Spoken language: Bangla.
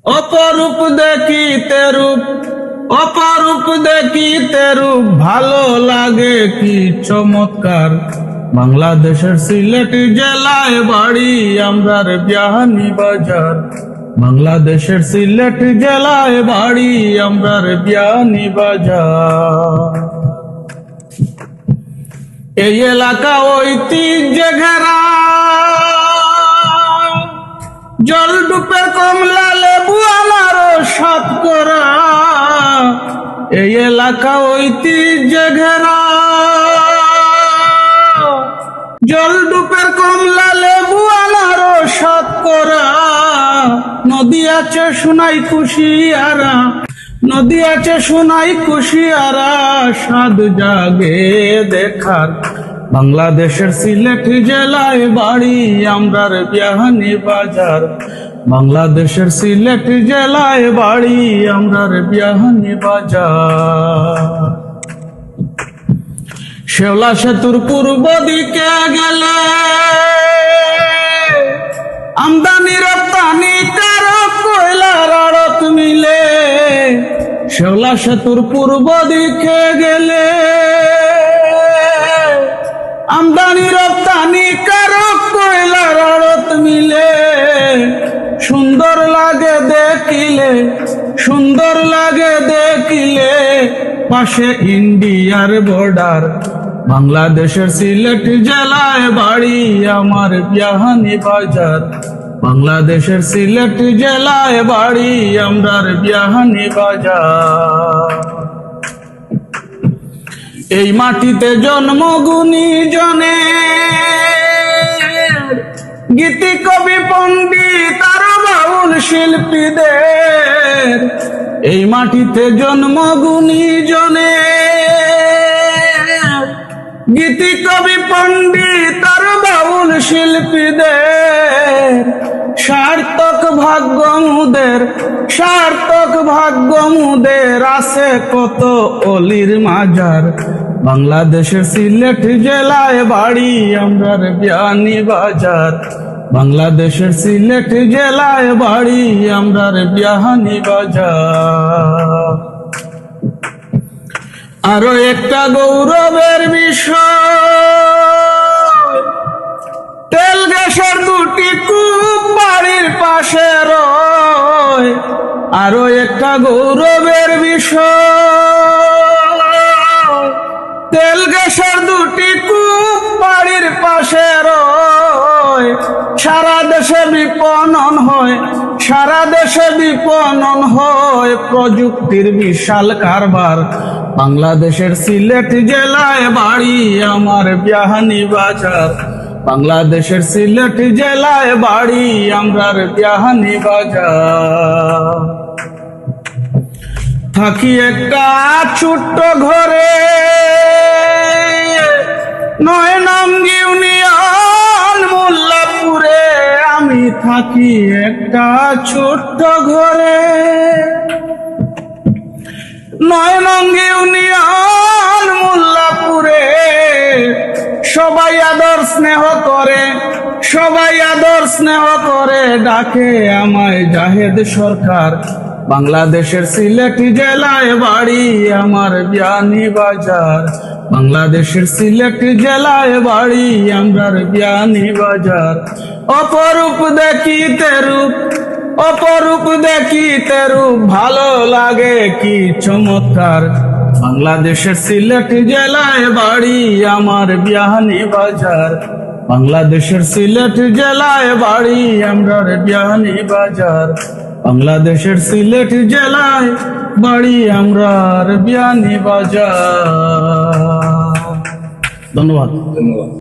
অপরূপ দেখিতে রূপ, অপরূপ দেখিতে রূপ, ভালো লাগে কি চমৎকার। বাংলাদেশের সিলেট জেলায় বাড়ি আমরার বিয়ানীবাজার। বাংলাদেশের সিলেট জেলায় বাড়ি আমরার বিয়ানীবাজার। এই এলাকা ঐতিহ্যে ঘেরা, জল ডুবে কমলা লেবু আনারস শতকরা। এই এলাকা ঐতিহ্যে ঘেরা, জল ডুবে কমলা লেবু আনারস শতকরা। নদী আছে সোনাই কুশিয়ারা, নদী আছে সোনাই কুশিয়ারা, স্বাদ জাগে দেখার। বাংলাদেশের সিলেট জেলায় বাড়ি আমরার বিয়ানীবাজার। বাংলাদেশের সিলেট জেলায় বাড়ি আমরার বিয়ানীবাজার। শেওলা সেতুর পূর্ব দিকে গেলে আমদানি রপ্তানি কারক কয়লার আড়ত মিলে। শেওলা সেতুর পূর্ব দিকে গেলে আমদানি রপ্তানি কারক কয়লার আড়ত মিলে। সুন্দর লাগে দেখিলে, সুন্দর লাগে দেখিলে, পাশে ইন্ডিয়ার বর্ডার। বাংলাদেশের সিলেট জেলায় বাড়ি আমার বিয়ানীবাজার। বাংলাদেশের সিলেট জেলায় বাড়ি আমরার বিয়ানীবাজার। এই মাটিতে জন্ম গুণী জনে, গীতি কবি পণ্ডিত আর বাউল শিল্পীদের। এই মাটিতে জন্ম গুণী জনে, গীতি কবি পণ্ডিত আর বাউল শিল্পীদের। সার্থক ভাগ্য মুদের, সার্থক ভাগ্য মুদের, আছে কত অলির মাজার। বাংলাদেশের সিলেট জেলায় বাড়ি আমরার বিয়ানীবাজার। বাংলাদেশের সিলেট জেলায় বাড়ি আমরার বিয়ানীবাজার। আরো একটা গৌরবের বিষয়, তেল গ্যাসের দুটি কূপ বাড়ির পাশে রয়। আরো একটা গৌরবের বিষয়, তেল গ্যাসের দুটি কূপ বাড়ির পাশে রয়। সারা দেশে বিপণন হয়, সারা দেশে বিপণন হয়, প্রযুক্তির বিশাল কারবার। বাংলাদেশের সিলেট জেলায় বাড়ি আমার বিয়ানীবাজার। বাংলাদেশের সিলেট জেলায় বাড়ি আমরার বিয়ানীবাজার। থাকি একটা ছোট্ট ঘরে, নয়নঙ্গি ইউনিয়ন মোল্লাপুরে। আমি থাকি একটা ছোট্ট ঘরে, নয়নঙ্গি ইউনিয়ন মোল্লাপুরে। সবাই আদর স্নেহ করে, সবাই আদর স্নেহ করে, ডাকে আমায় জাহেদ সরকার। বাংলাদেশের সিলেট জেলায় বাড়ি আমার বিয়ানীবাজার। বাংলাদেশের সিলেট জেলায় বাড়ি আমরার বিয়ানীবাজার। অপরূপ দেখিতে রূপ, অপরূপ দেখিতে রূপ, ভালো লাগে কি চমৎকার। বাংলাদেশের সিলেট জেলায় বাড়ি আমার বিয়ানীবাজার। বাংলাদেশের সিলেট জেলায় বাড়ি আমরার বিয়ানীবাজার। বাংলাদেশের সিলেট জেলায় বাড়ি আমরার বিয়ানীবাজার। ধন্যবাদ।